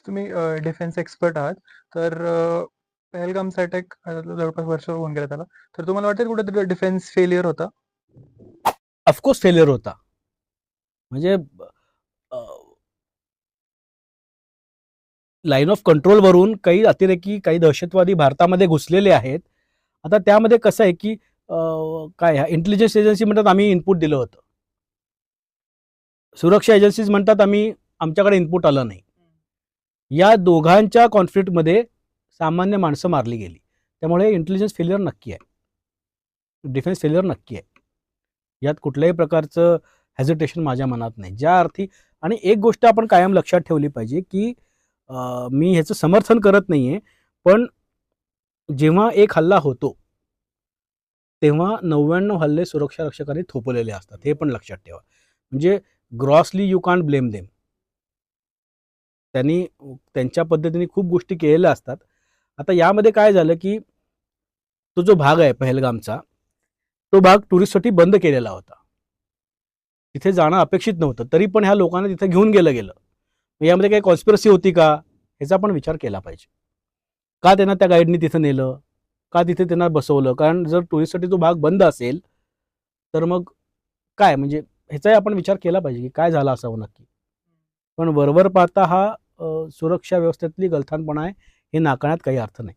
तुम्ही defence expert आहात. तर पहलगामचा अटॅक जवळपास वर्ष होऊन गेलं त्याला. तर तुम्हाला वाटतं कुठेतरी डिफेन्स फेलियर होता? ऑफकोर्स फेलियर होता. म्हणजे लाईन ऑफ कंट्रोलवरून काही अतिरेकी, काही दहशतवादी भारतामध्ये घुसलेले आहेत. आता त्यामध्ये कसं आहे की काय इंटेलिजन्स एजन्सी म्हणतात आम्ही इनपुट दिलं होतं, सुरक्षा एजन्सीज म्हणतात आमच्याकडे इनपुट आलं नाही. या दोघांच्या कॉन्फ्लिक्टमध्ये सामान्य माणसं मारली गेली. त्यामुळे इंटेलिजन्स फेलियर नक्की आहे, डिफेन्स फेलियर नक्की आहे. यात कुठल्याही प्रकारचं हेजिटेशन माझ्या मनात नाही. ज्या अर्थी आणि एक गोष्ट आपण कायम लक्षात ठेवली पाहिजे की मी ह्याचं समर्थन करत नाहीये, पण जेव्हा एक हल्ला होतो तेव्हा 99 हल्ले सुरक्षा रक्षकांनी थोपवलेले असतात, हे पण लक्षात ठेवा. म्हणजे grossly you can't blame them. त्यांनी त्यांच्या पद्धतीने खूप गोष्टी केलेल्या असतात. आता यामध्ये काय झालं की तो जो भाग आहे पहलगामचा, तो भाग टुरिस्टसाठी बंद केलेला होता. तिथे जाणं अपेक्षित नव्हतं, तरी पण ह्या लोकांना तिथे घेऊन गेलं. यामध्ये काही कॉन्स्पिरसी होती का, ह्याचा पण विचार केला पाहिजे. का त्यांना त्या गाईडनी तिथं नेलं, का तिथे त्यांना बसवलं? कारण जर टुरिस्टसाठी तो भाग बंद असेल तर मग काय, म्हणजे ह्याचाही आपण विचार केला पाहिजे की काय झालं असावं नक्की. पण वरवर पाहता हा सुरक्षा व्यवस्थेतली गलथानपणा आहे, हे नाकारण्यात काही अर्थ नाही.